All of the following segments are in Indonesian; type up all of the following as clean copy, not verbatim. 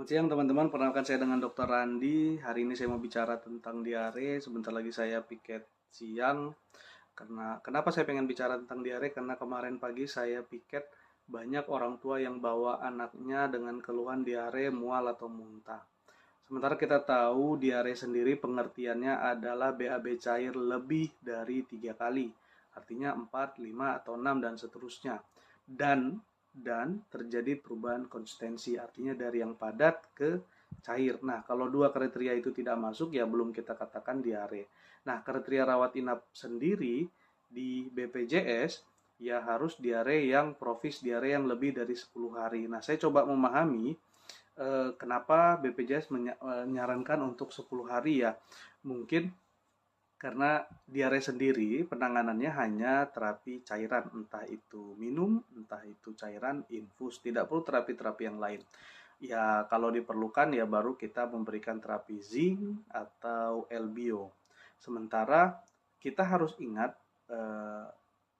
Selamat siang teman-teman, perkenalkan saya dengan Dr. Randi. Hari ini saya mau bicara tentang diare. Sebentar lagi saya piket siang. Karena kenapa saya pengen bicara tentang diare? Karena kemarin pagi saya piket banyak orang tua yang bawa anaknya dengan keluhan diare, mual atau muntah. Sementara kita tahu diare sendiri pengertiannya adalah BAB cair lebih dari 3 kali. Artinya 4, 5, atau 6 dan seterusnya. Dan terjadi perubahan konsistensi, artinya dari yang padat ke cair. Nah, kalau dua kriteria itu tidak masuk, ya belum kita katakan diare. Nah, kriteria rawat inap sendiri di BPJS, ya harus diare yang profis diare yang lebih dari 10 hari. Nah, saya coba memahami kenapa BPJS menyarankan untuk 10 hari ya. Mungkin karena diare sendiri penanganannya hanya terapi cairan, entah itu minum, entah itu cairan infus, tidak perlu terapi-terapi yang lain. Ya kalau diperlukan ya baru kita memberikan terapi zinc atau LBO. Sementara kita harus ingat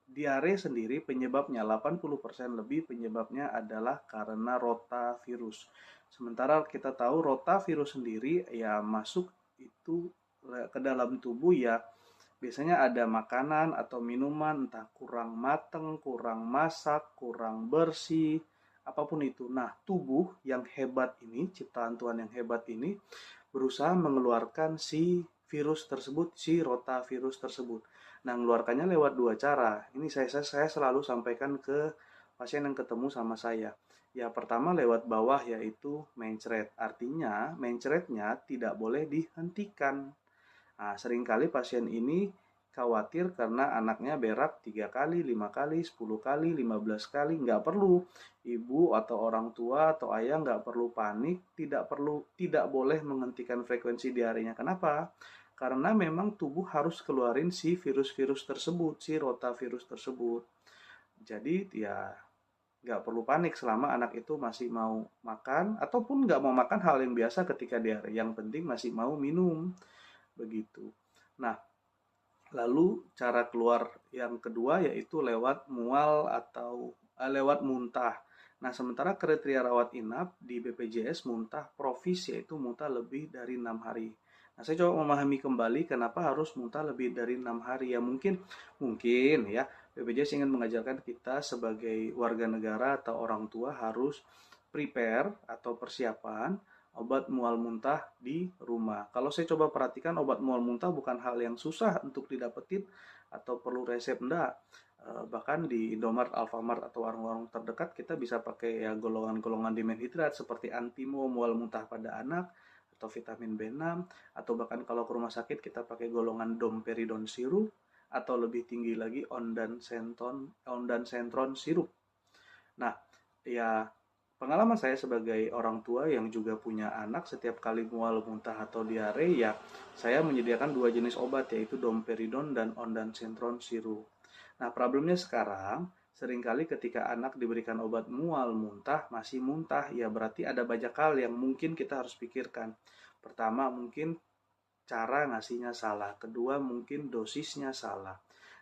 diare sendiri penyebabnya 80% lebih penyebabnya adalah karena rotavirus. Sementara kita tahu rotavirus sendiri ya masuk itu ke dalam tubuh ya biasanya ada makanan atau minuman entah kurang mateng, kurang masak, kurang bersih, apapun itu. Nah, tubuh yang hebat ini, ciptaan Tuhan yang hebat ini berusaha mengeluarkan si virus tersebut, si rotavirus tersebut. Nah, mengeluarkannya lewat dua cara. Ini saya selalu sampaikan ke pasien yang ketemu sama saya. Ya, pertama lewat bawah yaitu mencret. Artinya, mencretnya tidak boleh dihentikan. Nah, seringkali pasien ini khawatir karena anaknya berak 3 kali, 5 kali, 10 kali, 15 kali. Nggak perlu. Ibu atau orang tua atau ayah nggak perlu panik, tidak boleh menghentikan frekuensi diarenya. Kenapa? Karena memang tubuh harus keluarin si virus-virus tersebut, si rotavirus tersebut. Jadi ya nggak perlu panik selama anak itu masih mau makan, ataupun nggak mau makan hal yang biasa ketika diare. Yang penting masih mau minum. Begitu. Nah, lalu cara keluar yang kedua yaitu lewat mual atau lewat muntah. Nah, sementara kriteria rawat inap di BPJS muntah profis yaitu muntah lebih dari 6 hari. Nah, saya coba memahami kembali kenapa harus muntah lebih dari 6 hari. Ya mungkin ya BPJS ingin mengajarkan kita sebagai warga negara atau orang tua harus prepare atau persiapan obat mual muntah di rumah. Kalau saya coba perhatikan obat mual muntah bukan hal yang susah untuk didapetin atau perlu resep, enggak. Bahkan di Indomart, Alfamart atau warung-warung terdekat kita bisa pakai ya golongan-golongan dimenhidrat seperti Antimo mual muntah pada anak atau vitamin B6, atau bahkan kalau ke rumah sakit kita pakai golongan domperidon sirup, atau lebih tinggi lagi ondansetron sirup. Nah, ya pengalaman saya sebagai orang tua yang juga punya anak, setiap kali mual muntah atau diare ya saya menyediakan dua jenis obat yaitu domperidon dan ondansetron sirup. Nah, problemnya sekarang seringkali ketika anak diberikan obat mual muntah masih muntah, ya berarti ada banyak hal yang mungkin kita harus pikirkan. Pertama, mungkin cara ngasihnya salah. Kedua, mungkin dosisnya salah.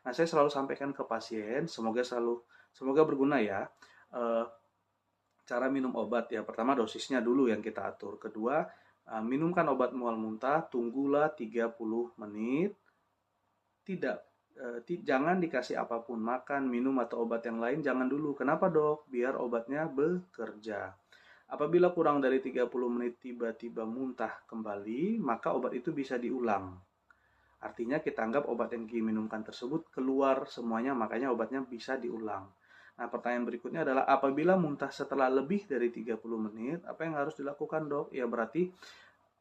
Nah, saya selalu sampaikan ke pasien, semoga berguna ya. Eh, Cara minum obat ya, pertama dosisnya dulu yang kita atur. Kedua, minumkan obat mual muntah, tunggulah 30 menit. Tidak, jangan dikasih apapun, makan, minum atau obat yang lain jangan dulu. Kenapa, Dok? Biar obatnya bekerja. Apabila kurang dari 30 menit tiba-tiba muntah kembali, maka obat itu bisa diulang. Artinya kita anggap obat yang diminumkan tersebut keluar semuanya, makanya obatnya bisa diulang. Nah, pertanyaan berikutnya adalah apabila muntah setelah lebih dari 30 menit, apa yang harus dilakukan, Dok? Ya berarti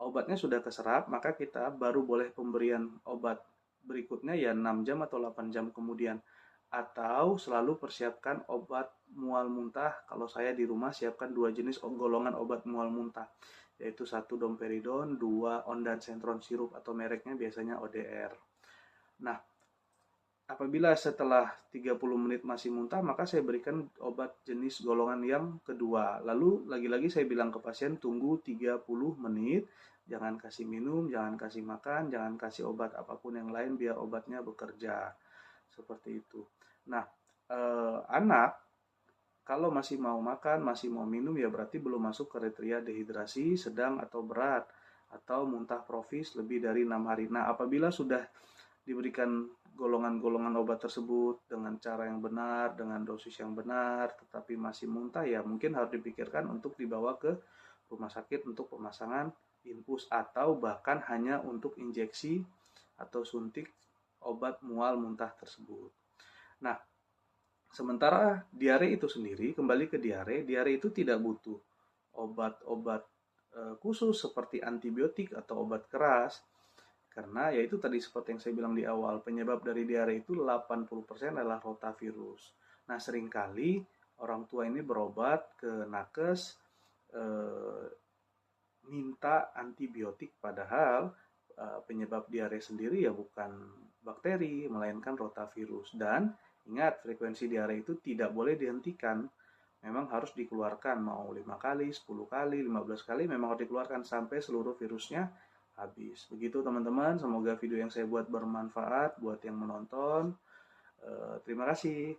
obatnya sudah keserap, maka kita baru boleh pemberian obat berikutnya ya 6 jam atau 8 jam kemudian. Atau selalu persiapkan obat mual muntah. Kalau saya di rumah siapkan dua jenis golongan obat mual muntah, yaitu satu domperidon, dua ondansetron sirup atau mereknya biasanya ODR. Nah, apabila setelah 30 menit masih muntah, maka saya berikan obat jenis golongan yang kedua. Lalu lagi-lagi saya bilang ke pasien tunggu 30 menit, jangan kasih minum, jangan kasih makan, jangan kasih obat apapun yang lain biar obatnya bekerja. Seperti itu. Nah, anak Kalau masih mau makan, masih mau minum, ya berarti belum masuk kriteria dehidrasi sedang atau berat, atau muntah profis lebih dari 6 hari. Nah, apabila sudah diberikan golongan-golongan obat tersebut dengan cara yang benar, dengan dosis yang benar, tetapi masih muntah, ya mungkin harus dipikirkan untuk dibawa ke rumah sakit untuk pemasangan infus atau bahkan hanya untuk injeksi atau suntik obat mual muntah tersebut. Nah, sementara diare itu sendiri, kembali ke diare, diare itu tidak butuh obat-obat khusus seperti antibiotik atau obat keras, karena ya itu tadi seperti yang saya bilang di awal, penyebab dari diare itu 80% adalah rotavirus. Nah, seringkali orang tua ini berobat ke nakes eh, minta antibiotik, padahal penyebab diare sendiri ya bukan bakteri melainkan rotavirus. Dan ingat, frekuensi diare itu tidak boleh dihentikan, memang harus dikeluarkan, mau 5 kali, 10 kali, 15 kali, memang harus dikeluarkan sampai seluruh virusnya habis. Begitu teman-teman, semoga video yang saya buat bermanfaat buat yang menonton. Terima kasih.